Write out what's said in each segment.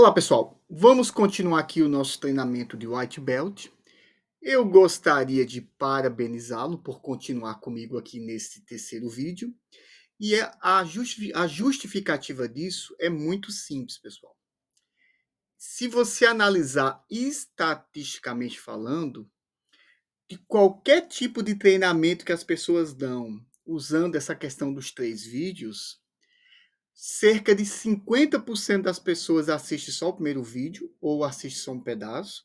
Olá, pessoal. Vamos continuar aqui o nosso treinamento de White Belt. Eu gostaria de parabenizá-lo por continuar comigo aqui nesse terceiro vídeo. A justificativa disso é muito simples, pessoal. Se você analisar estatisticamente falando, de qualquer tipo de treinamento que as pessoas dão, usando essa questão dos 3 vídeos, cerca de 50% das pessoas assistem só o primeiro vídeo ou assiste só um pedaço.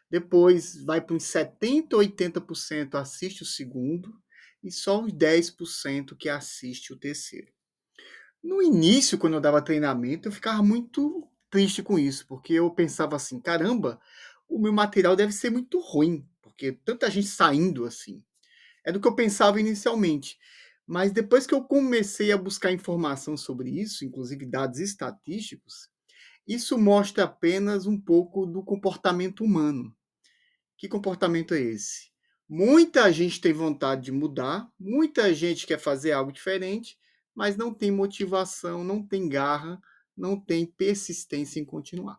Depois vai para uns 70, 80% assiste o segundo e só uns 10% que assiste o terceiro. No início, quando eu dava treinamento, eu ficava muito triste com isso, porque eu pensava assim: caramba, o meu material deve ser muito ruim, porque tanta gente saindo assim. É do que eu pensava inicialmente. Mas depois que eu comecei a buscar informação sobre isso, inclusive dados estatísticos, isso mostra apenas um pouco do comportamento humano. Que comportamento é esse? Muita gente tem vontade de mudar, muita gente quer fazer algo diferente, mas não tem motivação, não tem garra, não tem persistência em continuar.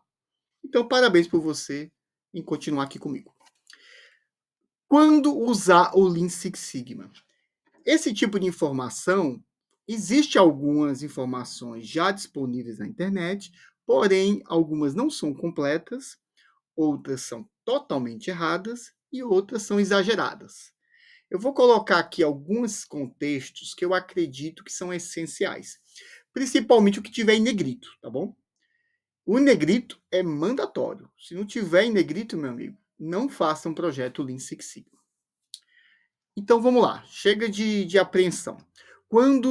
Então, parabéns por você em continuar aqui comigo. Quando usar o Lean Six Sigma? Esse tipo de informação, existe algumas informações já disponíveis na internet, porém algumas não são completas, outras são totalmente erradas e outras são exageradas. Eu vou colocar aqui alguns contextos que eu acredito que são essenciais, principalmente o que tiver em negrito, tá bom? O negrito é mandatório. Se não tiver em negrito, meu amigo, não faça um projeto Lean Six Sigma. Então vamos lá, chega de apreensão. Quando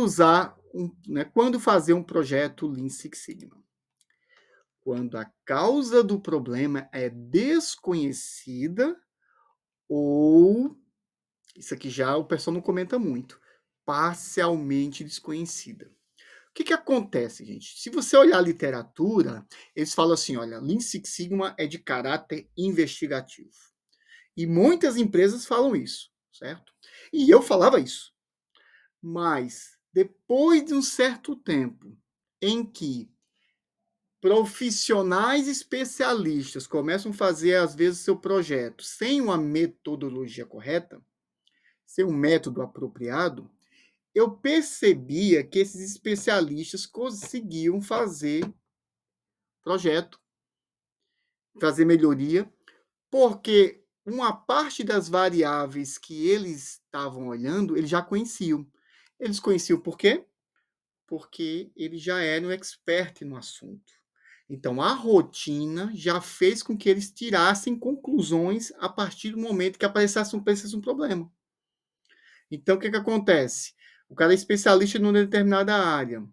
fazer um projeto Lean Six Sigma? Quando a causa do problema é desconhecida ou, isso aqui já o pessoal não comenta muito, parcialmente desconhecida. O que acontece, gente? Se você olhar a literatura, eles falam assim, olha, Lean Six Sigma é de caráter investigativo. E muitas empresas falam isso, certo? E eu falava isso. Mas, depois de um certo tempo em que profissionais especialistas começam a fazer, às vezes, seu projeto sem uma metodologia correta, sem um método apropriado, eu percebia que esses especialistas conseguiam fazer projeto, fazer melhoria, porque uma parte das variáveis que eles estavam olhando, eles já conheciam. Eles conheciam por quê? Porque eles já eram expert no assunto. Então, a rotina já fez com que eles tirassem conclusões a partir do momento que aparecesse um problema. Então, o que acontece? O cara é especialista numa determinada área.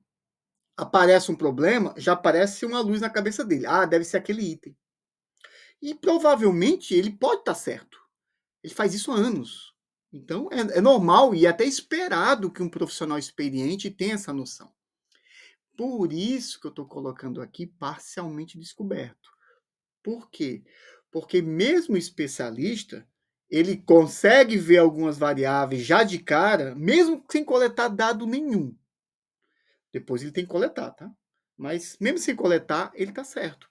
Aparece um problema, já aparece uma luz na cabeça dele. Ah, deve ser aquele item. E provavelmente ele pode estar certo. Ele faz isso há anos. Então, é normal e até esperado que um profissional experiente tenha essa noção. Por isso que eu estou colocando aqui parcialmente descoberto. Por quê? Porque mesmo o especialista, ele consegue ver algumas variáveis já de cara, mesmo sem coletar dado nenhum. Depois ele tem que coletar, tá? Mas mesmo sem coletar, ele está certo.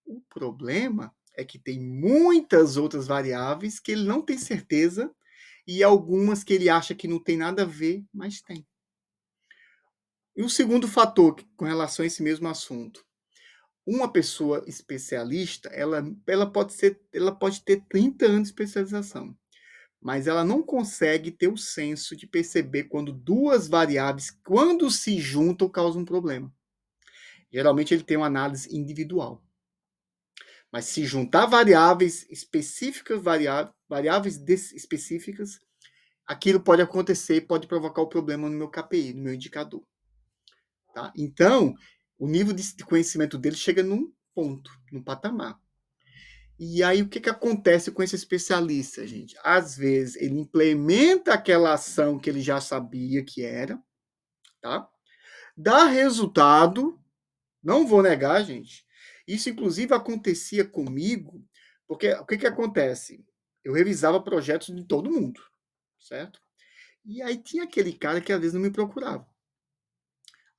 O problema é que tem muitas outras variáveis que ele não tem certeza e algumas que ele acha que não tem nada a ver, mas tem. E o segundo fator com relação a esse mesmo assunto, uma pessoa especialista, ela pode ter 30 anos de especialização, mas ela não consegue ter o senso de perceber quando duas variáveis, quando se juntam, causam um problema. Geralmente ele tem uma análise individual. Mas se juntar variáveis específicas, variáveis específicas, aquilo pode acontecer e pode provocar o problema no meu KPI, no meu indicador. Tá? Então, o nível de conhecimento dele chega num ponto, num patamar. E aí, o que acontece com esse especialista, gente? Às vezes, ele implementa aquela ação que ele já sabia que era, tá? Dá resultado, não vou negar, gente. Isso, inclusive, acontecia comigo, porque o que acontece? Eu revisava projetos de todo mundo, certo? E aí tinha aquele cara que às vezes não me procurava.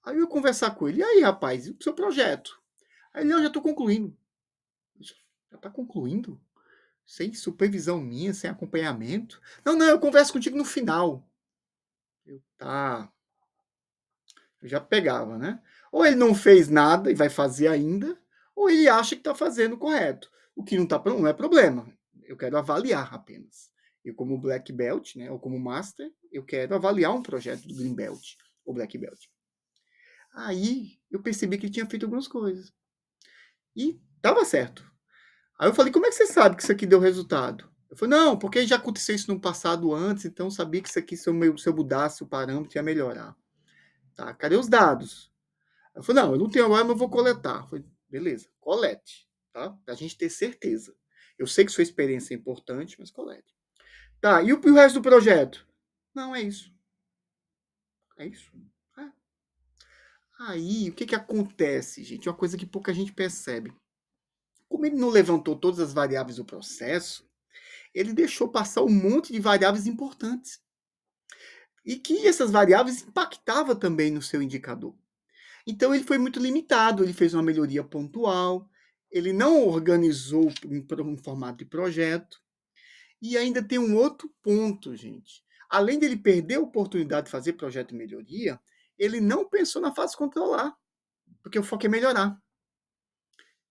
Aí eu ia conversar com ele, e aí, rapaz, e o seu projeto? Aí ele: "Não, já estou concluindo". "Já está concluindo? Sem supervisão minha, sem acompanhamento?". "Não, não, eu converso contigo no final". Eu: "Tá". Eu já pegava, né. Ou ele não fez nada e vai fazer ainda, ou ele acha que está fazendo correto, o que não é problema, eu quero avaliar apenas. Eu como black belt, né, ou como master, eu quero avaliar um projeto do green belt ou black belt. Aí eu percebi que ele tinha feito algumas coisas, e estava certo. Aí eu falei: "Como é que você sabe que isso aqui deu resultado?". Eu falei: "Não, porque já aconteceu isso no passado antes, então eu sabia que isso aqui se eu mudasse o parâmetro ia melhorar". "Tá, cadê os dados?". Eu falei: "Não, eu não tenho agora, mas eu vou coletar". Eu falei: "Beleza, colete, tá, pra gente ter certeza. Eu sei que sua experiência é importante, mas colete". "Tá, e o resto do projeto?". "Não, é isso, é isso". É. Aí, o que que acontece, gente, uma coisa que pouca gente percebe. Como ele não levantou todas as variáveis do processo, ele deixou passar um monte de variáveis importantes, e que essas variáveis impactava também no seu indicador. Então ele foi muito limitado, ele fez uma melhoria pontual, ele não organizou em formato de projeto, e ainda tem um outro ponto, gente. Além dele perder a oportunidade de fazer projeto de melhoria, ele não pensou na fase controlar, porque o foco é melhorar.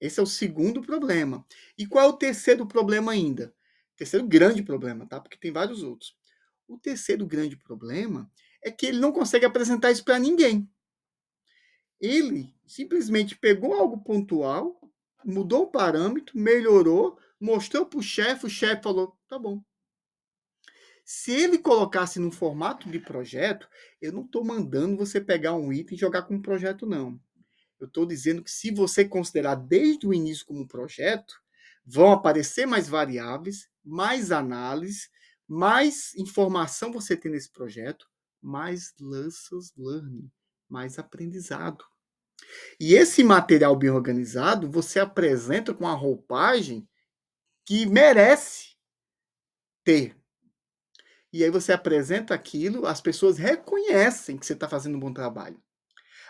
Esse é o segundo problema. E qual é o terceiro problema ainda? Terceiro grande problema, tá? Porque tem vários outros. O terceiro grande problema é que ele não consegue apresentar isso para ninguém. Ele simplesmente pegou algo pontual, mudou o parâmetro, melhorou, mostrou para o chefe falou: "Tá bom". Se ele colocasse num formato de projeto, eu não estou mandando você pegar um item e jogar como projeto, não. Eu estou dizendo que se você considerar desde o início como um projeto, vão aparecer mais variáveis, mais análise, mais informação você tem nesse projeto, mais lessons learning, mais aprendizado. E esse material bem organizado, você apresenta com a roupagem que merece ter. E aí você apresenta aquilo, as pessoas reconhecem que você está fazendo um bom trabalho.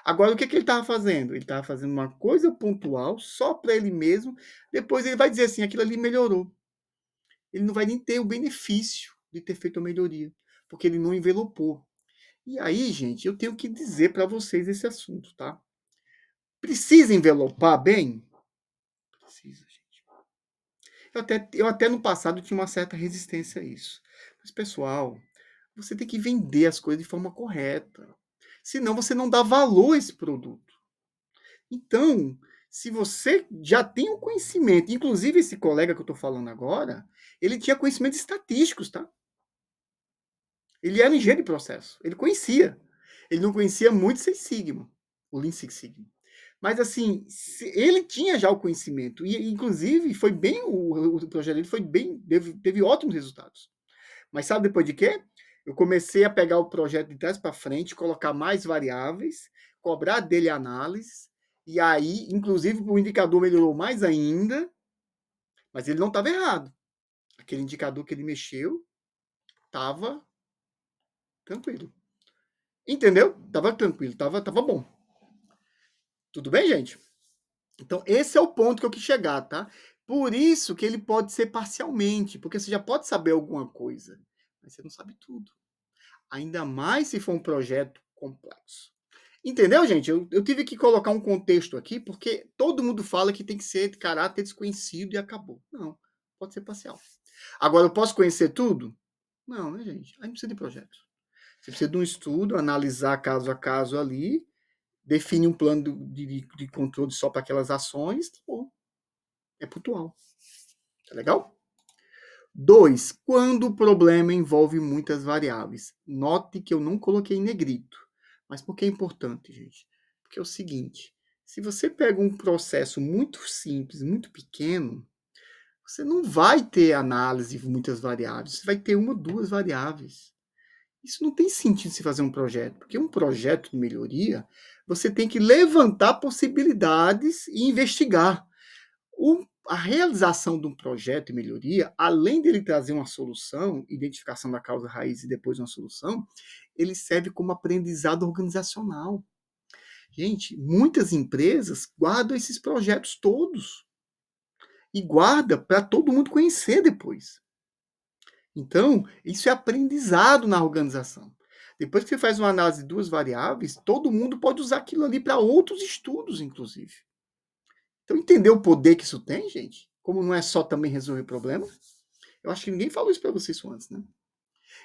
Agora, o que que ele estava fazendo? Ele estava fazendo uma coisa pontual, só para ele mesmo, depois ele vai dizer assim: aquilo ali melhorou. Ele não vai nem ter o benefício de ter feito a melhoria, porque ele não envelopou. E aí, gente, eu tenho que dizer para vocês esse assunto, tá? Precisa envelopar bem? Precisa, gente. Eu até no passado tinha uma certa resistência a isso. Mas, pessoal, você tem que vender as coisas de forma correta. Senão você não dá valor a esse produto. Então, se você já tem o conhecimento, inclusive esse colega que eu estou falando agora, ele tinha conhecimentos estatísticos, tá? Ele era um engenheiro de processo, ele conhecia. Ele não conhecia muito Six Sigma, o Lean Six Sigma. Mas assim, ele tinha já o conhecimento e inclusive foi bem o projeto dele foi bem, teve ótimos resultados. Mas sabe depois de quê? Eu comecei a pegar o projeto de trás para frente, colocar mais variáveis, cobrar dele análise, e aí, inclusive, o indicador melhorou mais ainda, mas ele não estava errado. Aquele indicador que ele mexeu estava tranquilo. Entendeu? Estava tranquilo, estava bom. Tudo bem, gente? Então, esse é o ponto que eu quis chegar, tá? Por isso que ele pode ser parcialmente, porque você já pode saber alguma coisa, mas você não sabe tudo. Ainda mais se for um projeto complexo. Entendeu, gente? Eu tive que colocar um contexto aqui, porque todo mundo fala que tem que ser de caráter desconhecido e acabou. Não, pode ser parcial. Agora, eu posso conhecer tudo? Não, né, gente? Aí não precisa de projeto. Você precisa de um estudo, analisar caso a caso ali, definir um plano de controle só para aquelas ações, tá bom. É pontual. Tá legal? 2. Quando o problema envolve muitas variáveis. Note que eu não coloquei em negrito. Mas por que é importante, gente? Porque é o seguinte, se você pega um processo muito simples, muito pequeno, você não vai ter análise de muitas variáveis, você vai ter uma ou duas variáveis. Isso não tem sentido se fazer um projeto, porque um projeto de melhoria, você tem que levantar possibilidades e investigar. A realização de um projeto de melhoria, além dele trazer uma solução, identificação da causa raiz e depois uma solução, ele serve como aprendizado organizacional. Gente, muitas empresas guardam esses projetos todos e guarda para todo mundo conhecer depois. Então, isso é aprendizado na organização. Depois que você faz uma análise de duas variáveis, todo mundo pode usar aquilo ali para outros estudos, inclusive. Então, entender o poder que isso tem, gente? Como não é só também resolver problema? Eu acho que ninguém falou isso para vocês antes, né?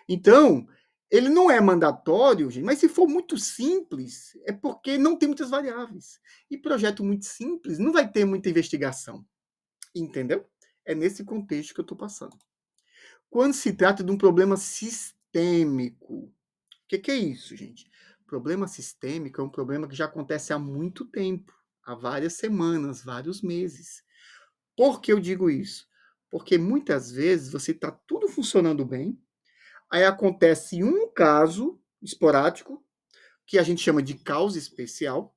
Então, ele não é mandatório, gente, mas se for muito simples, é porque não tem muitas variáveis. E projeto muito simples não vai ter muita investigação. Entendeu? É nesse contexto que eu estou passando. Quando se trata de um problema sistêmico, o que é isso, gente? Problema sistêmico é um problema que já acontece há muito tempo, há várias semanas, vários meses. Por que eu digo isso? Porque muitas vezes você está tudo funcionando bem, aí acontece um caso esporádico, que a gente chama de causa especial,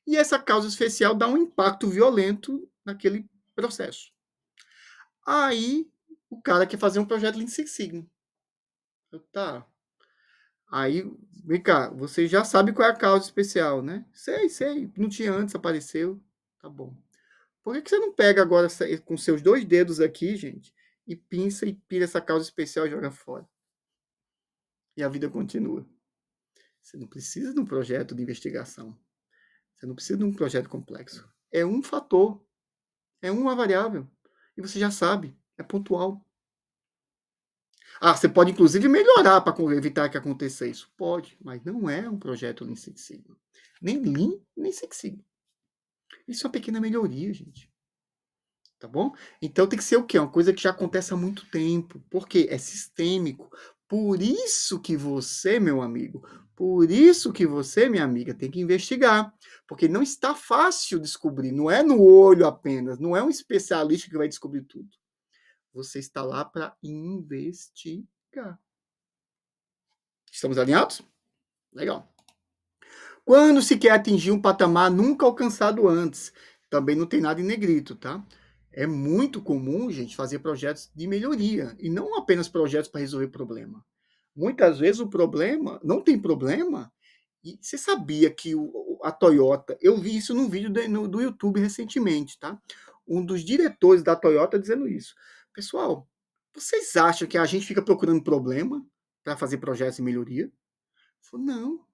e essa causa especial dá um impacto violento naquele processo. Aí o cara quer fazer um projeto Lean Six Sigma. Tá. Aí, vem cá, você já sabe qual é a causa especial, né? Sei. Não tinha antes, apareceu. Tá bom. Por que você não pega agora com seus dois dedos aqui, gente, e pinça e pira essa causa especial e joga fora? E a vida continua. Você não precisa de um projeto de investigação. Você não precisa de um projeto complexo. É um fator. É uma variável. E você já sabe. É pontual. Ah, você pode inclusive melhorar para evitar que aconteça isso. Pode, mas não é um projeto Lean Six Sigma. Nem Lean, nem Six Sigma. Isso é uma pequena melhoria, gente. Tá bom? Então tem que ser o quê? Uma coisa que já acontece há muito tempo. Por quê? É sistêmico. Por isso que você, meu amigo, por isso que você, minha amiga, tem que investigar. Porque não está fácil descobrir. Não é no olho apenas. Não é um especialista que vai descobrir tudo. Você está lá para investigar. Estamos alinhados? Legal. Quando se quer atingir um patamar nunca alcançado antes, também não tem nada em negrito, tá? É muito comum, gente, fazer projetos de melhoria e não apenas projetos para resolver problema. Muitas vezes o problema não tem problema. E você sabia que a Toyota, eu vi isso num vídeo do YouTube recentemente, tá? Um dos diretores da Toyota dizendo isso. Pessoal, vocês acham que a gente fica procurando problema para fazer projetos de melhoria? Eu falei, não.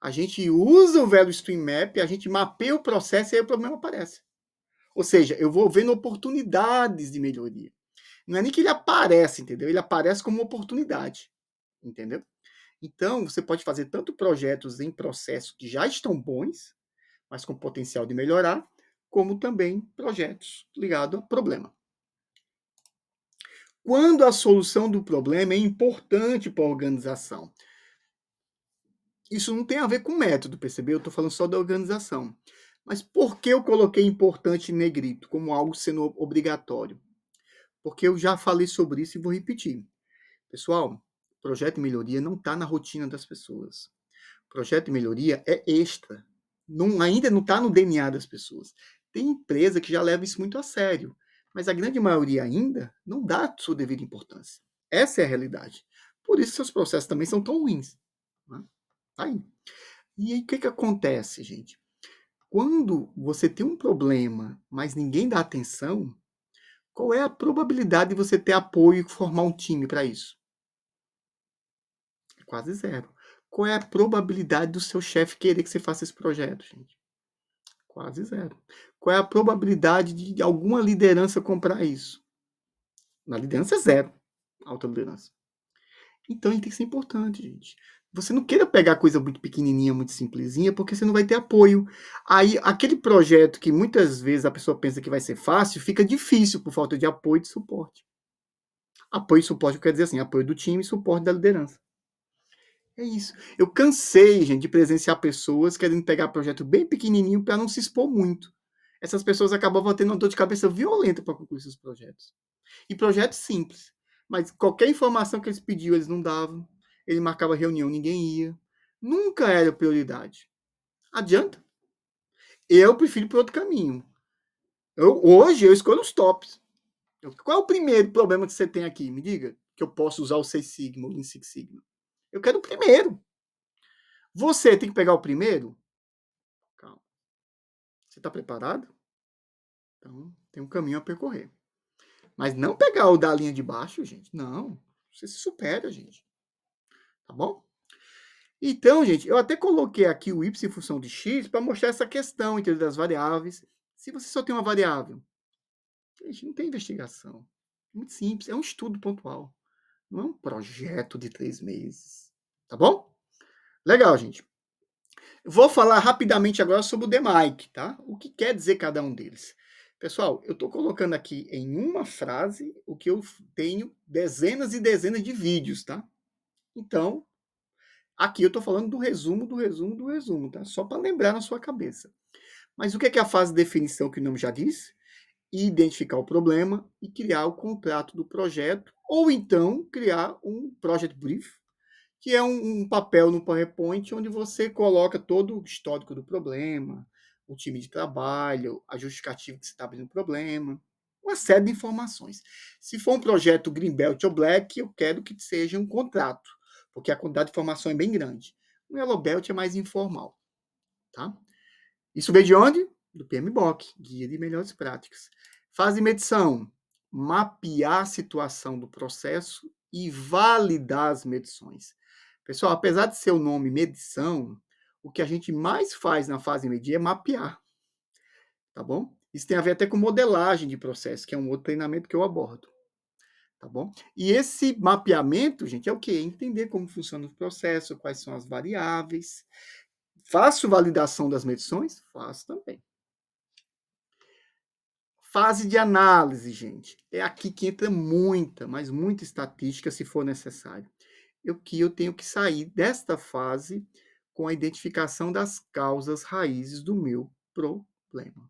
A gente usa o velho Stream Map, a gente mapeia o processo e aí o problema aparece. Ou seja, eu vou vendo oportunidades de melhoria. Não é nem que ele aparece, entendeu? Ele aparece como oportunidade, entendeu? Então, você pode fazer tanto projetos em processos que já estão bons, mas com potencial de melhorar, como também projetos ligados a problema. Quando a solução do problema é importante para a organização. Isso não tem a ver com método, percebeu? Eu estou falando só da organização. Mas por que eu coloquei importante em negrito, como algo sendo obrigatório? Porque eu já falei sobre isso e vou repetir. Pessoal, projeto de melhoria não está na rotina das pessoas. Projeto de melhoria é extra. Ainda não está no DNA das pessoas. Tem empresa que já leva isso muito a sério, mas a grande maioria ainda não dá sua devida importância. Essa é a realidade. Por isso seus processos também são tão ruins. Né? Tá aí. E aí o que acontece, gente? Quando você tem um problema, mas ninguém dá atenção, qual é a probabilidade de você ter apoio e formar um time para isso? É quase zero. Qual é a probabilidade do seu chefe querer que você faça esse projeto, gente? Quase zero. Qual é a probabilidade de alguma liderança comprar isso? Na liderança é zero. Alta liderança. Então, ele tem que ser importante, gente. Você não queira pegar coisa muito pequenininha, muito simplesinha, porque você não vai ter apoio. Aí, aquele projeto que muitas vezes a pessoa pensa que vai ser fácil, fica difícil por falta de apoio e de suporte. Apoio e suporte quer dizer assim, apoio do time e suporte da liderança. É isso. Eu cansei, gente, de presenciar pessoas querendo pegar projeto bem pequenininho para não se expor muito. Essas pessoas acabavam tendo uma dor de cabeça violenta para concluir seus projetos. E projetos simples. Mas qualquer informação que eles pediam, eles não davam. Ele marcava reunião, ninguém ia. Nunca era prioridade. Adianta? Eu prefiro por outro caminho. Hoje eu escolho os tops. Qual é o primeiro problema que você tem aqui? Me diga. Que eu posso usar o Seis Sigma, o Lean Six Sigma. Eu quero o primeiro. Você tem que pegar o primeiro? Calma. Você está preparado? Então, tem um caminho a percorrer. Mas não pegar o da linha de baixo, gente. Não. Você se supera, gente. Tá bom? Então, gente, eu até coloquei aqui o y em função de x para mostrar essa questão entre as variáveis. Se você só tem uma variável, gente, não tem investigação. Muito simples. É um estudo pontual. Não é um projeto de 3 meses. Tá bom? Legal, gente. Vou falar rapidamente agora sobre o DMAIC, tá? O que quer dizer cada um deles. Pessoal, eu estou colocando aqui em uma frase o que eu tenho dezenas e dezenas de vídeos, tá? Então, aqui eu estou falando do resumo, do resumo, do resumo, tá? Só para lembrar na sua cabeça. Mas o que é a fase de definição que o nome já diz? Identificar o problema e criar o contrato do projeto, ou então criar um project brief, que é um papel no PowerPoint onde você coloca todo o histórico do problema, o time de trabalho, a justificativa que você está abrindo o problema, uma série de informações. Se for um projeto Greenbelt ou Black, eu quero que seja um contrato, porque a quantidade de informação é bem grande. O Yellow Belt é mais informal, tá? Isso veio de onde? Do PMBOK, Guia de Melhores Práticas. Fase de medição, mapear a situação do processo e validar as medições. Pessoal, apesar de ser o nome medição, o que a gente mais faz na fase de medir é mapear, tá bom? Isso tem a ver até com modelagem de processo, que é um outro treinamento que eu abordo, tá bom? E esse mapeamento, gente, é o quê? Entender como funciona o processo, quais são as variáveis. Faço validação das medições? Faço também. Fase de análise, gente. É aqui que entra muita, mas muita estatística, se for necessário. Eu tenho que sair desta fase com a identificação das causas raízes do meu problema,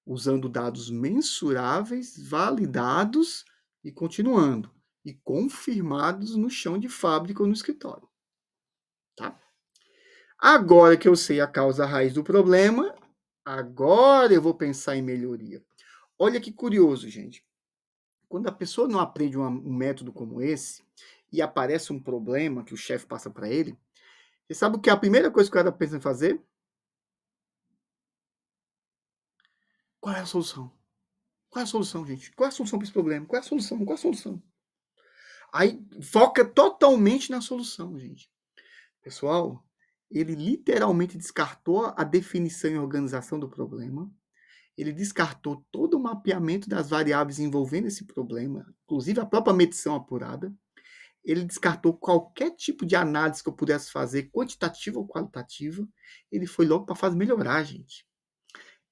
usando dados mensuráveis, validados e continuando, e confirmados no chão de fábrica ou no escritório. Tá? Agora que eu sei a causa raiz do problema, agora eu vou pensar em melhoria. Olha que curioso, gente. Quando a pessoa não aprende um método como esse e aparece um problema que o chefe passa para ele, você sabe o que é a primeira coisa que o cara pensa em fazer? Qual é a solução? Qual é a solução, gente? Qual é a solução para esse problema? Qual é a solução? Qual é a solução? Aí foca totalmente na solução, gente. Pessoal, ele literalmente descartou a definição e organização do problema. Ele descartou todo o mapeamento das variáveis envolvendo esse problema, inclusive a própria medição apurada. Ele descartou qualquer tipo de análise que eu pudesse fazer, quantitativa ou qualitativa. Ele foi logo para a fase melhorar, gente.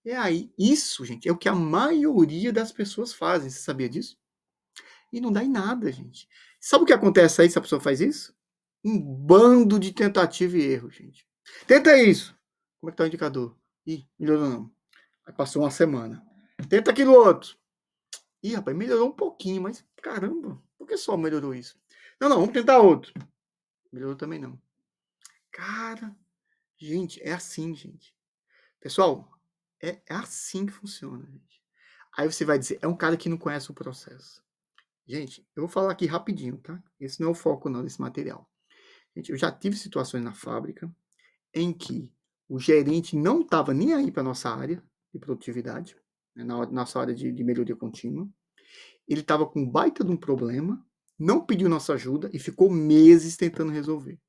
E aí, isso, gente, é o que a maioria das pessoas fazem. Você sabia disso? E não dá em nada, gente. Sabe o que acontece aí se a pessoa faz isso? Um bando de tentativa e erro, gente. Tenta isso. Como é que tá o indicador? Ih, melhorou não. Aí passou uma semana. Tenta aquilo outro. Ih, rapaz, melhorou um pouquinho, mas caramba, por que só melhorou isso? Não, não, vamos tentar outro. Melhorou também não. Cara, gente, é assim, gente. Pessoal, é assim que funciona, gente. Aí você vai dizer, é um cara que não conhece o processo. Gente, eu vou falar aqui rapidinho, tá? Esse não é o foco não desse material. Gente, eu já tive situações na fábrica em que o gerente não estava nem aí para nossa área de produtividade, né, na nossa área de melhoria contínua. Ele estava com um baita de um problema, não pediu nossa ajuda e ficou meses tentando resolver.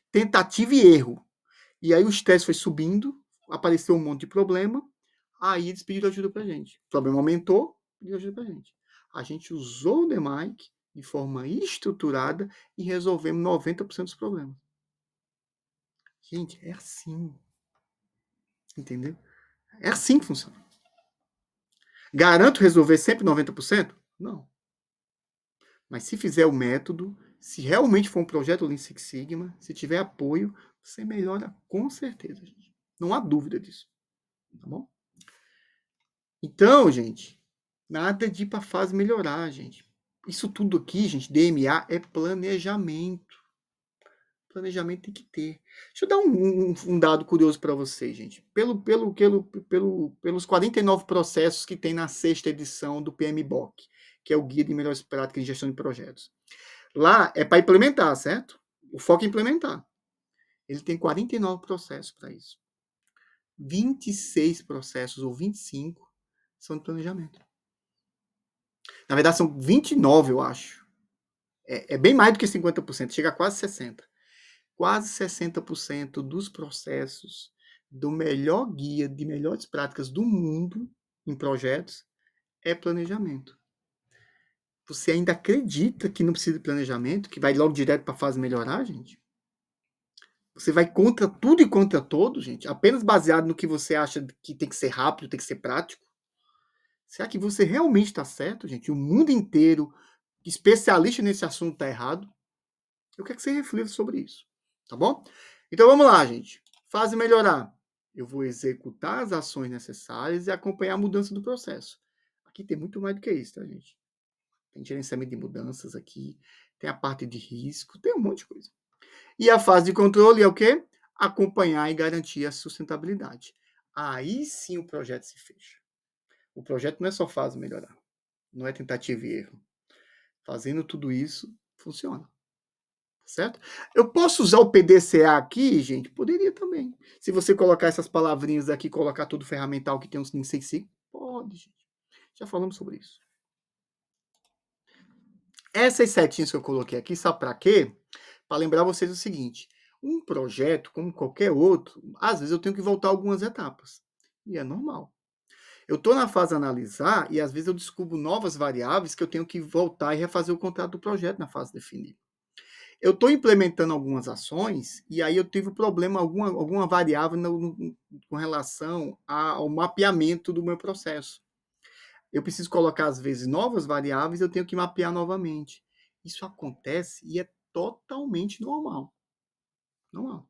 Tentativa e erro. E aí o estresse foi subindo, apareceu um monte de problema, aí eles pediram ajuda pra gente. O problema aumentou, pediram ajuda pra gente. A gente usou o DMAIC de forma estruturada e resolvemos 90% dos problemas. Gente, é assim. Entendeu? É assim que funciona. Garanto resolver sempre 90%? Não. Mas se fizer o método, se realmente for um projeto Lean Six Sigma, se tiver apoio, você melhora com certeza, gente. Não há dúvida disso. Tá bom? Então, gente, nada de ir para a fase melhorar, gente. Isso tudo aqui, gente, DMA é planejamento. Planejamento tem que ter. Deixa eu dar um dado curioso para vocês, gente. Pelos 49 processos que tem na sexta edição do PMBOK, que é o Guia de Melhores Práticas de Gestão de Projetos. Lá é para implementar, certo? O foco é implementar. Ele tem 49 processos para isso. 26 processos ou 25 são de planejamento. Na verdade, são 29, eu acho. É bem mais do que 50%, chega a quase 60%. Quase 60% dos processos do melhor guia de melhores práticas do mundo em projetos é planejamento. Você ainda acredita que não precisa de planejamento, que vai logo direto para a fase melhorar, gente? Você vai contra tudo e contra todos, gente, apenas baseado no que você acha que tem que ser rápido, tem que ser prático? Será que você realmente está certo, gente? O mundo inteiro, especialista nesse assunto, está errado? Eu quero que você reflita sobre isso, tá bom? Então vamos lá, gente. Fase melhorar. Eu vou executar as ações necessárias e acompanhar a mudança do processo. Aqui tem muito mais do que isso, tá, gente? Tem gerenciamento de mudanças aqui, tem a parte de risco, tem um monte de coisa. E a fase de controle é o quê? Acompanhar e garantir a sustentabilidade. Aí sim o projeto se fecha. O projeto não é só fase melhorar, não é tentativa e erro. Fazendo tudo isso, funciona. Certo? Eu posso usar o PDCA aqui, gente? Poderia também. Se você colocar essas palavrinhas aqui, colocar tudo ferramental que tem uns 6 pode, gente. Já falamos sobre isso. Essas setinhas que eu coloquei aqui, sabe para quê? Para lembrar vocês o seguinte: um projeto, como qualquer outro, às vezes eu tenho que voltar algumas etapas. E é normal. Eu estou na fase analisar e às vezes eu descubro novas variáveis que eu tenho que voltar e refazer o contrato do projeto na fase definir. Eu estou implementando algumas ações e aí eu tive problema, alguma variável com relação ao mapeamento do meu processo. Eu preciso colocar, às vezes, novas variáveis, eu tenho que mapear novamente. Isso acontece e é totalmente normal. Normal.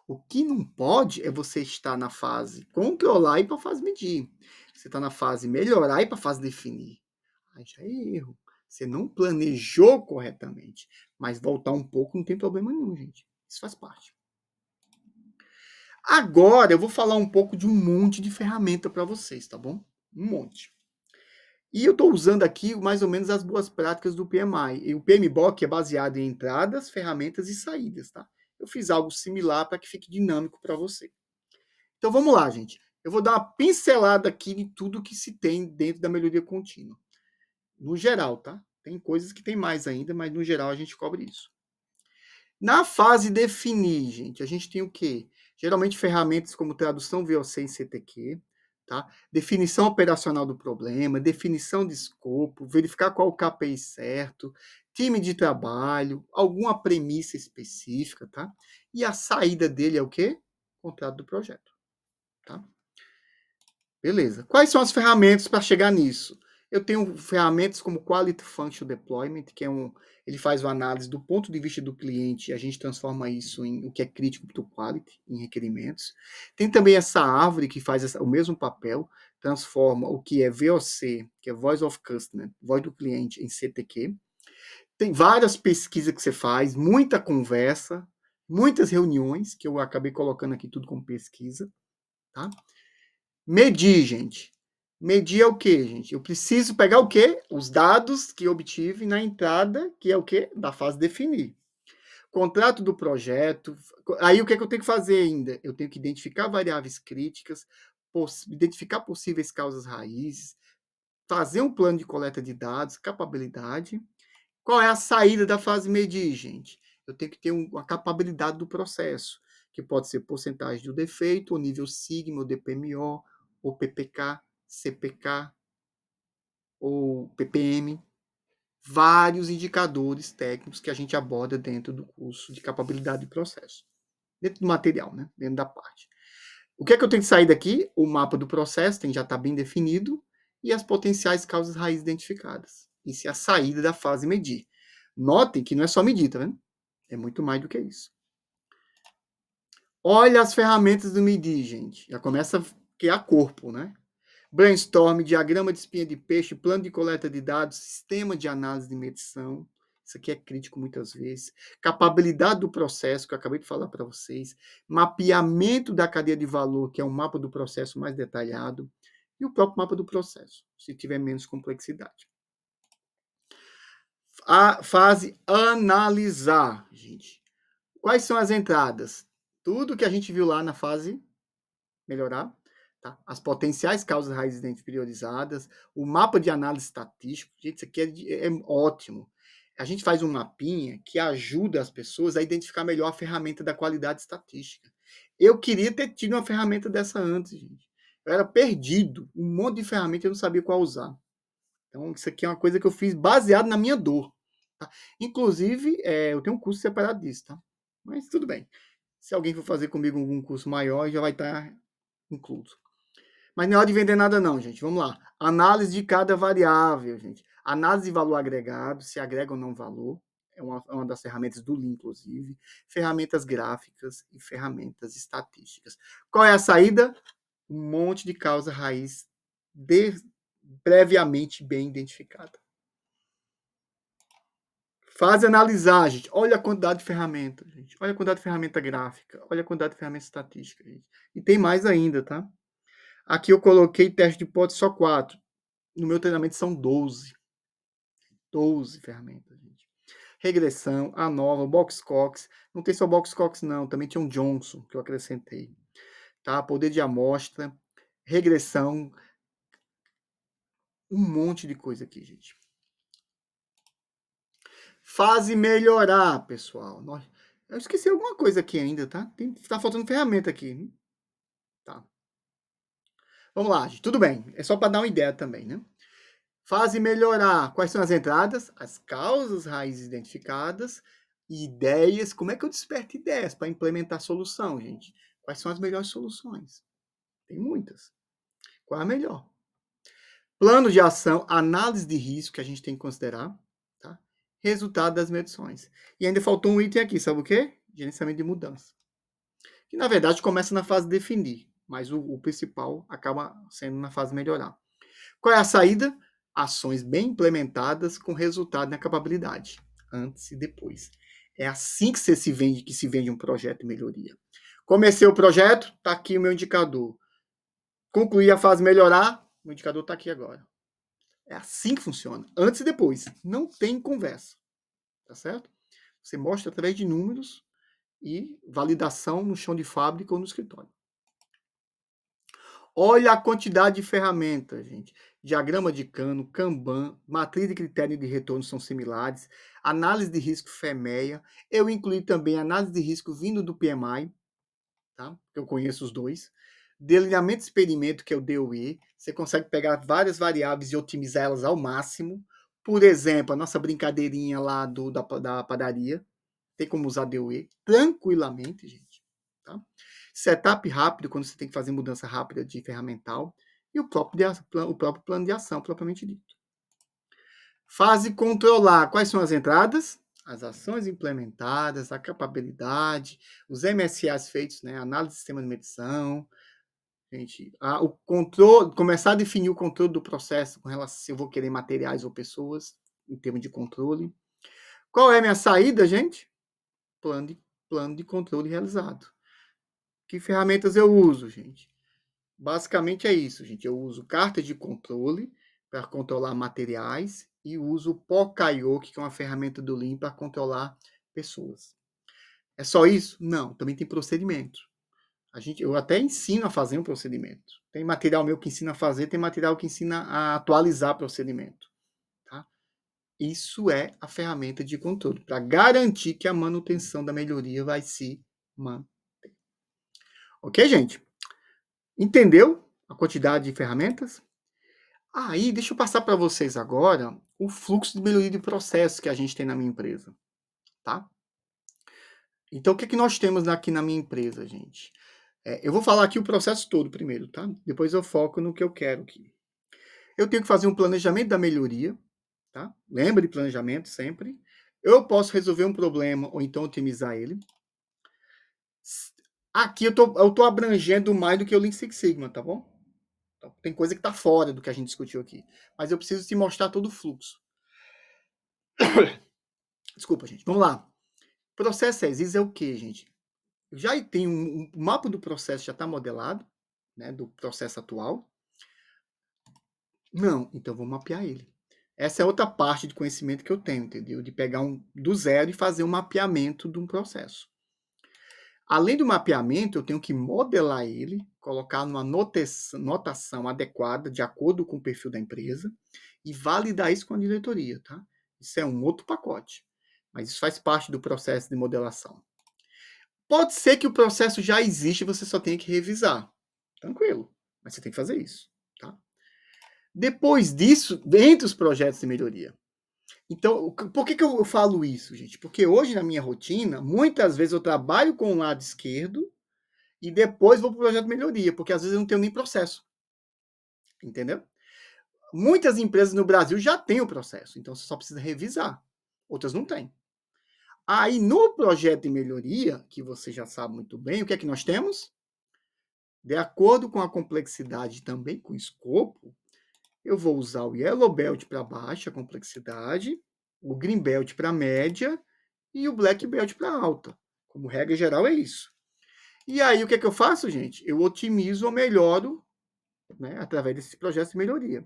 O que não pode é você estar na fase controlar e para a fase medir. Você está na fase melhorar e para a fase definir. Aí já é erro. Você não planejou corretamente. Mas voltar um pouco não tem problema nenhum, gente. Isso faz parte. Agora eu vou falar um pouco de um monte de ferramenta para vocês, tá bom? Um monte. E eu estou usando aqui mais ou menos as boas práticas do PMI. E o PMBOK é baseado em entradas, ferramentas e saídas, tá? Eu fiz algo similar para que fique dinâmico para você. Então vamos lá, gente. Eu vou dar uma pincelada aqui de tudo que se tem dentro da melhoria contínua. No geral, tá? Tem coisas que tem mais ainda, mas no geral a gente cobre isso. Na fase definir, gente, a gente tem o quê? Geralmente ferramentas como tradução VOC em CTQ, tá? Definição operacional do problema, definição de escopo, verificar qual o KPI certo, time de trabalho, alguma premissa específica, tá? E a saída dele é o quê? Contrato do projeto, tá? Beleza. Quais são as ferramentas para chegar nisso? Eu tenho ferramentas como Quality Function Deployment, que ele faz uma análise do ponto de vista do cliente e a gente transforma isso em o que é crítico para o quality, em requerimentos. Tem também essa árvore que faz o mesmo papel, transforma o que é VOC, que é Voice of Customer, voz do cliente, em CTQ. Tem várias pesquisas que você faz, muita conversa, muitas reuniões, que eu acabei colocando aqui tudo como pesquisa, tá? Medir, gente. Medir é o quê, gente? Eu preciso pegar o quê? Os dados que eu obtive na entrada, que é o quê? Da fase definir. Contrato do projeto. Aí o que é que eu tenho que fazer ainda? Eu tenho que identificar variáveis críticas, identificar possíveis causas raízes, fazer um plano de coleta de dados, capabilidade. Qual é a saída da fase medir, gente? Eu tenho que ter uma capabilidade do processo, que pode ser porcentagem do defeito, ou nível sigma, ou DPMO, ou PPK, CPK, ou PPM. Vários indicadores técnicos que a gente aborda dentro do curso de capabilidade de processo. Dentro do material, né? Dentro da parte. O que é que eu tenho que sair daqui? O mapa do processo já está bem definido e as potenciais causas raízes identificadas. Isso é a saída da fase medir. Notem que não é só medir, tá vendo? É muito mais do que isso. Olha as ferramentas do medir, gente. Já começa a criar corpo, né? Brainstorm, diagrama de espinha de peixe, plano de coleta de dados, sistema de análise de medição. Isso aqui é crítico muitas vezes. Capabilidade do processo, que eu acabei de falar para vocês. Mapeamento da cadeia de valor, que é um mapa do processo mais detalhado. E o próprio mapa do processo, se tiver menos complexidade. A fase analisar, gente. Quais são as entradas? Tudo que a gente viu lá na fase melhorar, tá? As potenciais causas raízes dentes priorizadas, o mapa de análise estatístico. Gente, isso aqui é ótimo. A gente faz um mapinha que ajuda as pessoas a identificar melhor a ferramenta da qualidade estatística. Eu queria ter tido uma ferramenta dessa antes, gente. Eu era perdido, um monte de ferramenta, eu não sabia qual usar. Então, isso aqui é uma coisa que eu fiz baseado na minha dor. Tá? Inclusive, eu tenho um curso separado disso, tá? Mas tudo bem. Se alguém for fazer comigo algum curso maior, já vai estar incluso. Mas não é hora de vender nada não, gente. Vamos lá. Análise de cada variável, gente. Análise de valor agregado, se agrega ou não valor. É uma das ferramentas do Lean, inclusive. Ferramentas gráficas e ferramentas estatísticas. Qual é a saída? Um monte de causa raiz previamente bem identificada. Faz analisar, gente. Olha a quantidade de ferramentas, gente. Olha a quantidade de ferramenta gráfica. Olha a quantidade de ferramenta estatística, gente. E tem mais ainda, tá? Aqui eu coloquei teste de hipótese só 4. No meu treinamento são 12. 12 ferramentas, gente. Regressão, ANOVA, Boxcox. Não tem só Boxcox, não. Também tinha um Johnson, que eu acrescentei. Tá? Poder de amostra, regressão. Um monte de coisa aqui, gente. Fase melhorar, pessoal. Eu esqueci alguma coisa aqui ainda, tá? Tá faltando ferramenta aqui. Tá. Vamos lá, gente. Tudo bem. É só para dar uma ideia também, né? Fase melhorar. Quais são as entradas? As causas raízes identificadas e ideias. Como é que eu desperto ideias para implementar solução, gente? Quais são as melhores soluções? Tem muitas. Qual é a melhor? Plano de ação, análise de risco que a gente tem que considerar, tá? Resultado das medições. E ainda faltou um item aqui, sabe o quê? Gerenciamento de mudança. Que na verdade começa na fase definir, mas o principal acaba sendo na fase melhorar. Qual é a saída? Ações bem implementadas com resultado na capabilidade, antes e depois. É assim que se vende um projeto de melhoria. Comecei o projeto, está aqui o meu indicador. Concluí a fase melhorar, o indicador está aqui agora. É assim que funciona, antes e depois. Não tem conversa, tá certo? Você mostra através de números e validação no chão de fábrica ou no escritório. Olha a quantidade de ferramentas, gente. Diagrama de Cano, Kanban, matriz de critério de retorno são similares, análise de risco FEMEA. Eu incluí também análise de risco vindo do PMI, tá? Eu conheço os dois. Delineamento de experimento, que é o DOE. Você consegue pegar várias variáveis e otimizar elas ao máximo. Por exemplo, a nossa brincadeirinha lá da padaria. Tem como usar DOE tranquilamente, gente. Tá? Setup rápido, quando você tem que fazer mudança rápida de ferramental. E o próprio plano de ação, propriamente dito. Fase controlar. Quais são as entradas? As ações implementadas, a capabilidade, os MSAs feitos, né? Análise de sistema de medição. Gente, o controle, começar a definir o controle do processo com relação se eu vou querer materiais ou pessoas, em termos de controle. Qual é a minha saída, gente? Plano de controle realizado. Que ferramentas eu uso, gente? Basicamente é isso, gente. Eu uso carta de controle para controlar materiais e uso o Pocayo, que é uma ferramenta do Lean para controlar pessoas. É só isso? Não, também tem procedimento. Eu até ensino a fazer um procedimento. Tem material meu que ensina a fazer, tem material que ensina a atualizar procedimento. Tá? Isso é a ferramenta de controle, para garantir que a manutenção da melhoria vai se manter. Ok, gente? Entendeu a quantidade de ferramentas? Aí, deixa eu passar para vocês agora o fluxo de melhoria de processo que a gente tem na minha empresa, tá? Então, o que nós temos aqui na minha empresa, gente? Eu vou falar aqui o processo todo primeiro, tá? Depois eu foco no que eu quero aqui. Eu tenho que fazer um planejamento da melhoria, tá? Lembra de planejamento sempre. Eu posso resolver um problema ou então otimizar ele. Aqui eu tô abrangendo mais do que o Lean Six Sigma, tá bom? Então, tem coisa que está fora do que a gente discutiu aqui. Mas eu preciso te mostrar todo o fluxo. Desculpa, gente. Vamos lá. Processo ESIS é o quê, gente? Eu já tenho o mapa do processo já está modelado, né, do processo atual. Não, então vou mapear ele. Essa é outra parte de conhecimento que eu tenho, entendeu? De pegar do zero e fazer um mapeamento de um processo. Além do mapeamento, eu tenho que modelar ele, colocar numa notação adequada, de acordo com o perfil da empresa, e validar isso com a diretoria, tá? Isso é um outro pacote, mas isso faz parte do processo de modelação. Pode ser que o processo já existe e você só tenha que revisar. Tranquilo, mas você tem que fazer isso, tá? Depois disso, entre os projetos de melhoria. Então, por que eu falo isso, gente? Porque hoje, na minha rotina, muitas vezes eu trabalho com o lado esquerdo e depois vou para o projeto de melhoria, porque às vezes eu não tenho nem processo. Entendeu? Muitas empresas no Brasil já têm o processo, então você só precisa revisar. Outras não têm. Aí, no projeto de melhoria, que você já sabe muito bem, o que é que nós temos? De acordo com a complexidade e também com o escopo, eu vou usar o Yellow Belt para baixa complexidade, o Green Belt para média e o Black Belt para alta. Como regra geral é isso. E aí o que é que eu faço, gente? Eu otimizo ou melhoro, né, através desses projetos de melhoria.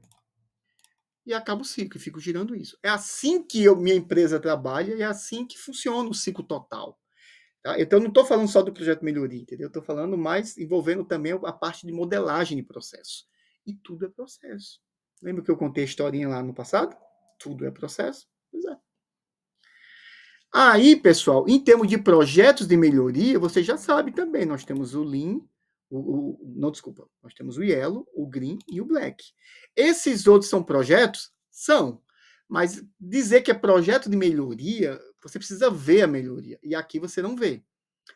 E acaba o ciclo, e fico girando isso. É assim que minha empresa trabalha e é assim que funciona o ciclo total. Tá? Então, eu não estou falando só do projeto de melhoria, entendeu? Estou falando mais envolvendo também a parte de modelagem de processo. E tudo é processo. Lembra que eu contei a historinha lá no passado? Tudo é processo. Pois é. Aí, pessoal, em termos de projetos de melhoria, você já sabe também, nós temos o Lean, não, desculpa, nós temos o Yellow, o Green e o Black. Esses outros são projetos? São, mas dizer que é projeto de melhoria, você precisa ver a melhoria, e aqui você não vê.